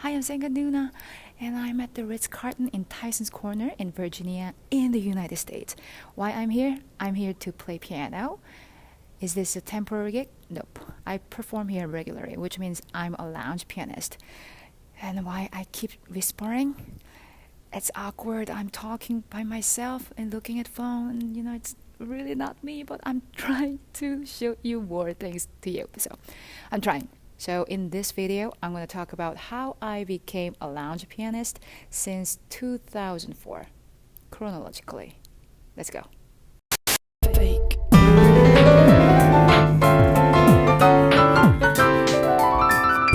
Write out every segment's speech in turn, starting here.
Hi, I'm Sangah Noona, and I'm at the Ritz-Carlton in Tyson's Corner in Virginia in the United States. Why I'm here? I'm here to play piano. Is this a temporary gig? Nope. I perform here regularly, which means I'm a lounge pianist. And why I keep whispering? It's awkward. I'm talking by myself and looking at phone. It's really not me, but I'm trying to show you more things to you. So I'm trying. So in this video, I'm going to talk about how I became a lounge pianist since 2004, chronologically. Let's go. Fake.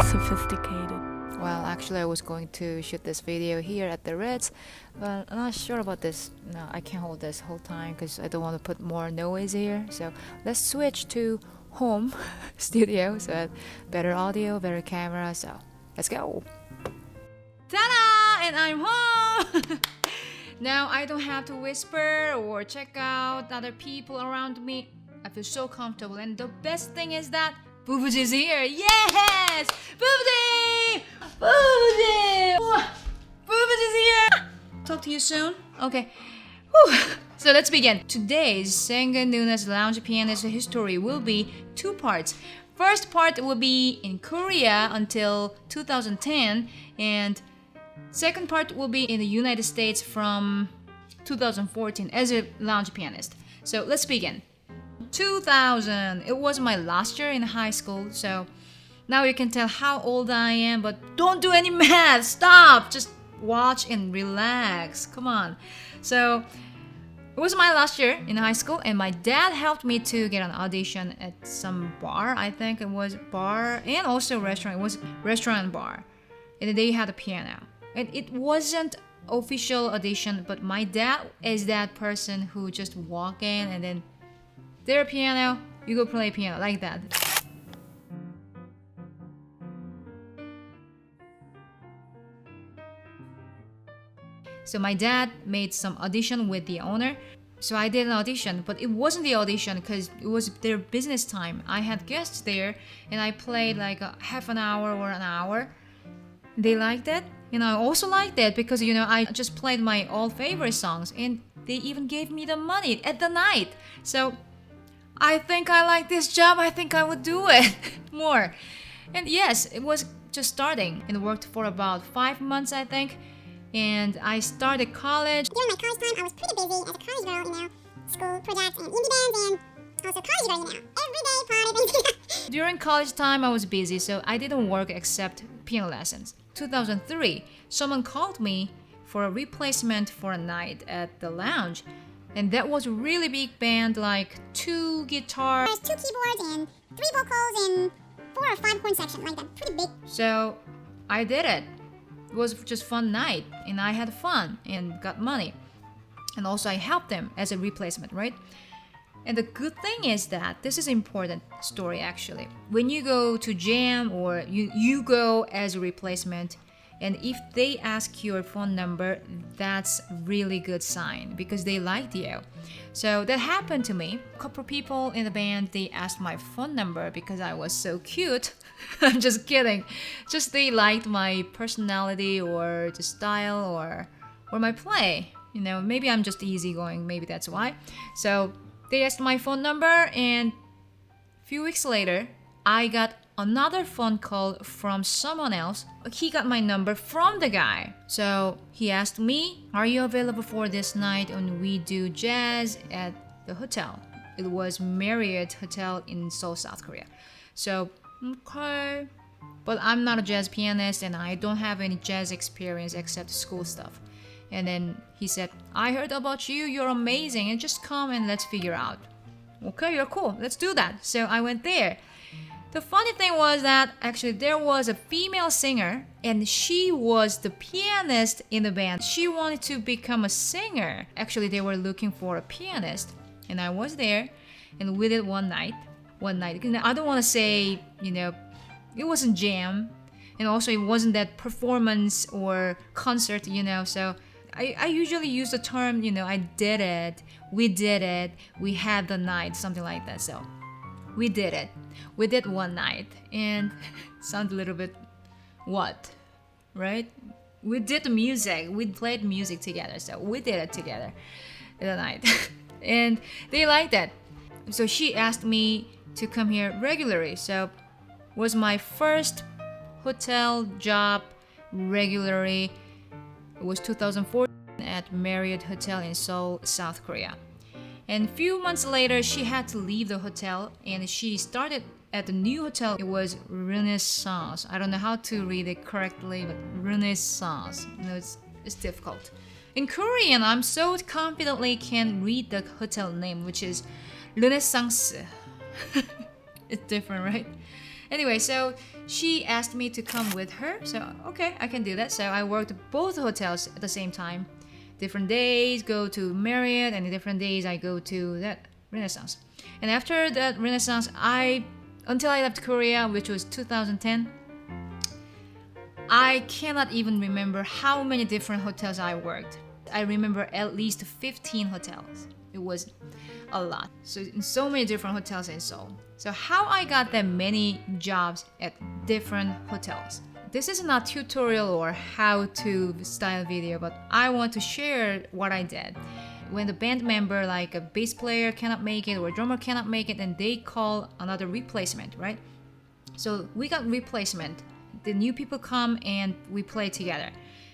Sophisticated. Well, actually, I was going to shoot this video here at the Ritz, but I'm not sure about this. No, I can't hold this whole time because I don't want to put more noise here. So let's switch to home studio, so better audio, better camera. So let's go. Ta-da! And I'm home. Now I don't have to whisper or check out other people around me. I feel so comfortable, and the best thing is that Blvd is here. Yes! Blvd! Blvd! Blvd is here! Talk to you soon. Okay. Whew. So let's begin. Today's Sangah Noona's lounge pianist history will be two parts. First part will be in Korea until 2010, and second part will be in the United States from 2014 as a lounge pianist. So let's begin. 2000. It was my last year in high school, so now you can tell how old I am, but don't do any math. Stop. Just watch and relax. Come on. So it was my last year in high school, and my dad helped me to get an audition at some bar. I think it was bar and also restaurant. It was restaurant and bar, and they had a piano. And it wasn't official audition, but my dad is that person who just walk in and then their piano, you go play piano like that. So my dad made some audition with the owner. So I did an audition, but it wasn't the audition because it was their business time. I had guests there, and I played like a half an hour or an hour. They liked it, and I also liked it because I just played my all favorite songs, and they even gave me the money at the night. So I think I like this job. I think I would do it more. And yes, it was just starting, and worked for about 5 months, I think. And I started college. During my college time, I was pretty busy as a college girl, school projects and indie bands, and also college girl, everyday party. During college time, I was busy, so I didn't work except piano lessons. 2003, someone called me for a replacement for a night at the lounge. And that was a really big band, like 2 guitars, 2 keyboards, and 3 vocals, and 4 or 5 horn section, like that, pretty big. So I did it. It was just fun night, and I had fun and got money. And also I helped them as a replacement, right? And the good thing is that this is an important story actually. When you go to jam or you go as a replacement, and if they ask your phone number, that's really good sign because they liked you. So that happened to me. A couple of people in the band, they asked my phone number because I was so cute. I'm just kidding. Just they liked my personality or the style or my play. Maybe I'm just easygoing. Maybe that's why. So they asked my phone number, and a few weeks later, I got another phone call from someone else. He got my number from the guy. So he asked me, are you available for this night when we do jazz at the hotel? It was Marriott Hotel in Seoul, South Korea. So, okay. But I'm not a jazz pianist, and I don't have any jazz experience except school stuff. And then he said, I heard about you, you're amazing, and just come and let's figure out. Okay, you're cool, let's do that. So I went there. The funny thing was that actually there was a female singer, and she was the pianist in the band. She wanted to become a singer. Actually, they were looking for a pianist, and I was there, and we did one night. I don't want to say, it wasn't jam, and also it wasn't that performance or concert, so I usually use the term, I did it, we had the night, something like that. So we did it. We did one night, and sounds a little bit what? right? We did the music, we played music together, so we did it together that night. And they liked it. So she asked me to come here regularly. So was my first hotel job regularly. It was 2014 at Marriott Hotel in Seoul, South Korea. And a few months later, she had to leave the hotel and she started at the new hotel. It was Renaissance. I don't know how to read it correctly, but Renaissance. You know, it's difficult. In Korean, I'm so confidently can read the hotel name, which is Renaissance. It's different, right? Anyway, so she asked me to come with her. So, okay, I can do that. So I worked both hotels at the same time. Different days go to Marriott, and different days I go to that Renaissance. And after that Renaissance, until I left Korea, which was 2010, I cannot even remember how many different hotels I worked. I remember at least 15 hotels. It was a lot. So many different hotels in Seoul. So how I got that many jobs at different hotels. This is not tutorial or how-to style video, but I want to share what I did. When the band member, like a bass player, cannot make it or a drummer cannot make it, and they call another replacement, right? So we got replacement. The new people come and we play together.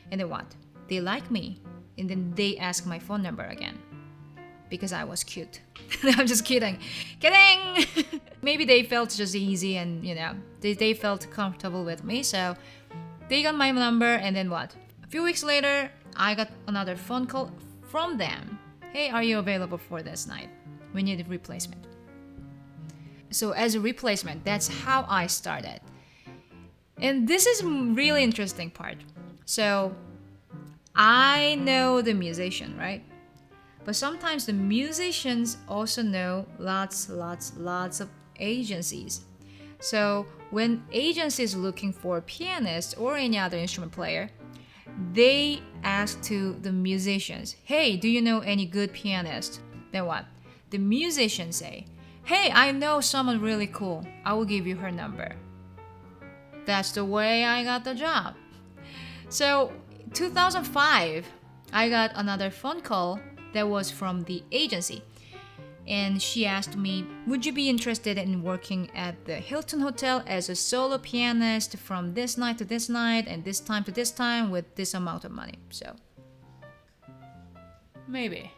And then what? They like me. And then they ask my phone number again. Because I was cute. I'm just kidding. Kidding! Maybe they felt just easy and, you know, they felt comfortable with me. So they got my number and then what? A few weeks later, I got another phone call from them. Hey, are you available for this night? We need a replacement. So as a replacement, that's how I started. And this is really interesting part. So I know the musician, right? But sometimes the musicians also know lots of agencies. So when agencies looking for a pianist or any other instrument player, they ask to the musicians, hey, do you know any good pianist? Then what? The musicians say, hey, I know someone really cool. I will give you her number. That's the way I got the job. So 2005, I got another phone call that was from the agency. And she asked me, would you be interested in working at the Hilton Hotel as a solo pianist from this night to this night and this time to this time with this amount of money? So, maybe.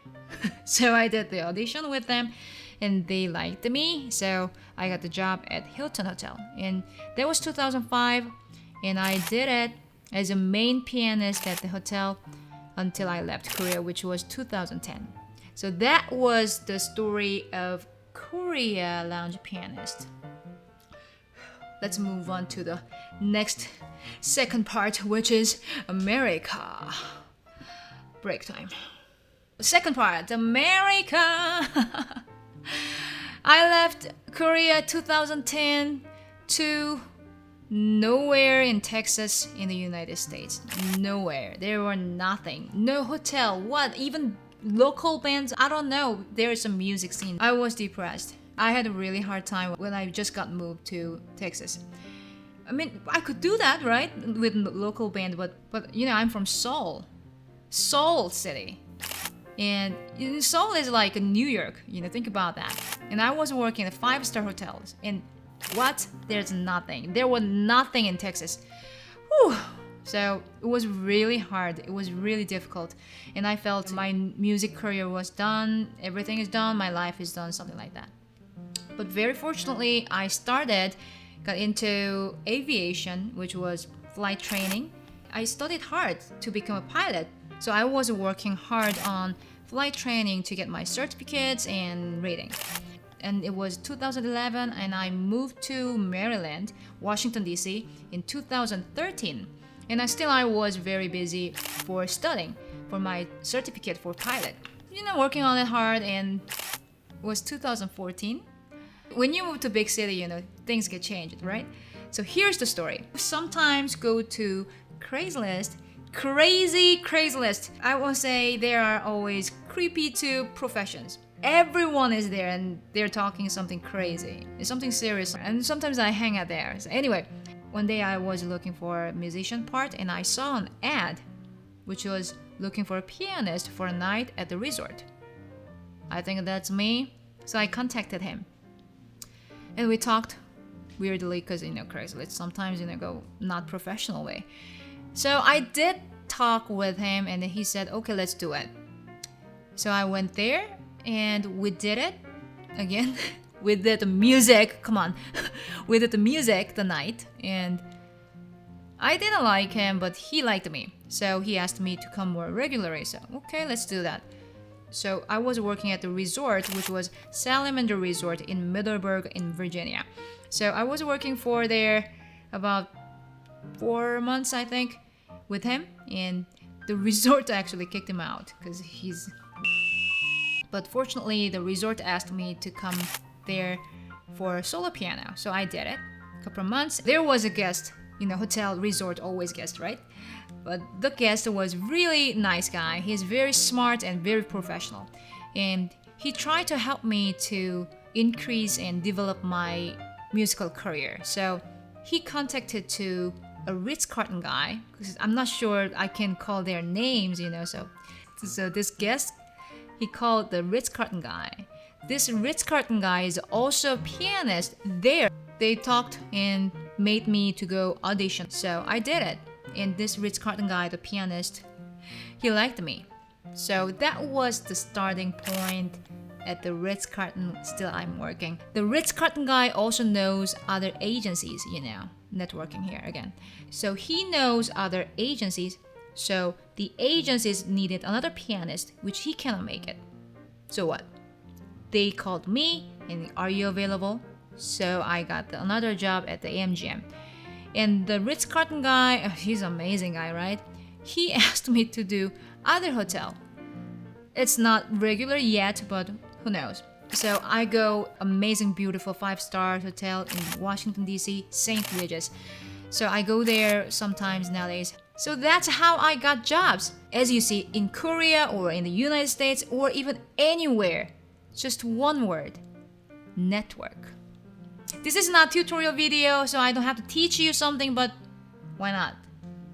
So I did the audition with them and they liked me. So I got the job at Hilton Hotel. And that was 2005. And I did it as a main pianist at the hotel until I left Korea, which was 2010. So that was the story of Korea Lounge Pianist. Let's move on to the next second part, which is America. Break time. Second part, America. I left Korea 2010 to nowhere in Texas in the United States. Nowhere. There were nothing. No hotel. What? Even local bands? I don't know. There is a music scene. I was depressed. I had a really hard time when I just got moved to Texas. I mean, I could do that, right? With local band, but you know, I'm from Seoul. Seoul City. And Seoul is like New York, you know, think about that. And I was working at 5-star hotels. And what? There's nothing. There was nothing in Texas. Whew. So it was really hard. It was really difficult. And I felt my music career was done. Everything is done. My life is done. Something like that. But very fortunately, I got into aviation, which was flight training. I studied hard to become a pilot. So I was working hard on flight training to get my certificates and rating. And it was 2011 and I moved to Maryland, Washington, D.C. in 2013. And I was very busy for studying for my certificate for pilot. You know, working on it hard, and it was 2014. When you move to big city, you know, things get changed, right? So here's the story. Sometimes go to Craigslist, crazy Craigslist. I will say there are always creepy to professions. Everyone is there and they're talking something crazy. It's something serious. And sometimes I hang out there. So anyway, one day I was looking for a musician part and I saw an ad which was looking for a pianist for a night at the resort. I think that's me, so I contacted him. And we talked weirdly because, Craigslist sometimes, go not professional way. So I did talk with him and he said, okay, let's do it. So I went there and we did it again. We did the music, come on. We did the music the night and I didn't like him, but he liked me. So he asked me to come more regularly. So, okay, let's do that. So I was working at the resort, which was Salamander Resort in Middleburg in Virginia. So I was working for there about 4 months, I think, with him. And the resort actually kicked him out because he's... But fortunately, the resort asked me to come there for solo piano. So I did it. A couple of months. There was a guest, hotel, resort, always guest, right? But the guest was really nice guy. He's very smart and very professional. And he tried to help me to increase and develop my musical career. So he contacted to a Ritz-Carlton guy, because I'm not sure I can call their names, So this guest, he called the Ritz-Carlton guy. This Ritz-Carlton guy is also a pianist there. They talked and made me to go audition. So I did it. And this Ritz-Carlton guy, the pianist, he liked me. So that was the starting point at the Ritz-Carlton. Still I'm working. The Ritz-Carlton guy also knows other agencies, networking here again. So he knows other agencies. So the agencies needed another pianist, which he cannot make it. So what? They called me and are you available? So I got another job at the AMGM. And the Ritz-Carlton guy, he's an amazing guy, right? He asked me to do other hotel. It's not regular yet, but who knows? So I go amazing, beautiful 5-star hotel in Washington, D.C., St. Regis. So I go there sometimes nowadays. So that's how I got jobs. As you see, in Korea or in the United States or even anywhere, just one word, network. This is not a tutorial video, so I don't have to teach you something, but why not?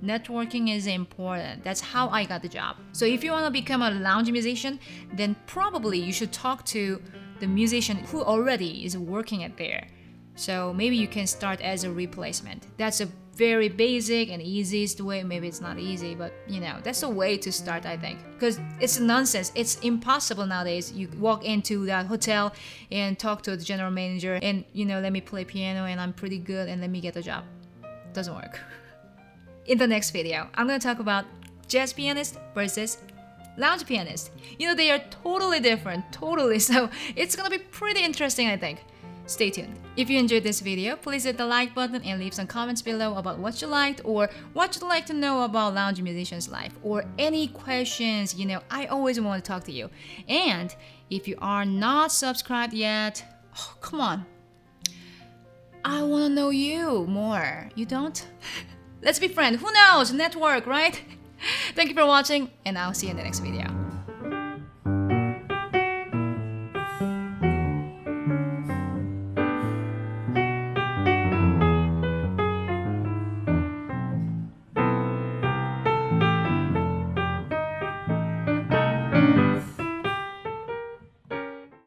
Networking is important. That's how I got the job. So if you want to become a lounge musician, then probably you should talk to the musician who already is working at there. So maybe you can start as a replacement. That's a very basic and easiest way. Maybe it's not easy, but that's a way to start, I think. Because it's nonsense. It's impossible nowadays. You walk into that hotel and talk to the general manager and, let me play piano and I'm pretty good and let me get a job. Doesn't work. In the next video, I'm going to talk about jazz pianist versus lounge pianist. They are totally different, totally. So it's going to be pretty interesting, I think. Stay tuned. If you enjoyed this video, please hit the like button and leave some comments below about what you liked or what you'd like to know about lounge musicians' life or any questions. I always want to talk to you. And if you are not subscribed yet, oh, come on. I want to know you more. You don't? Let's be friends. Who knows? Network, right? Thank you for watching, and I'll see you in the next video.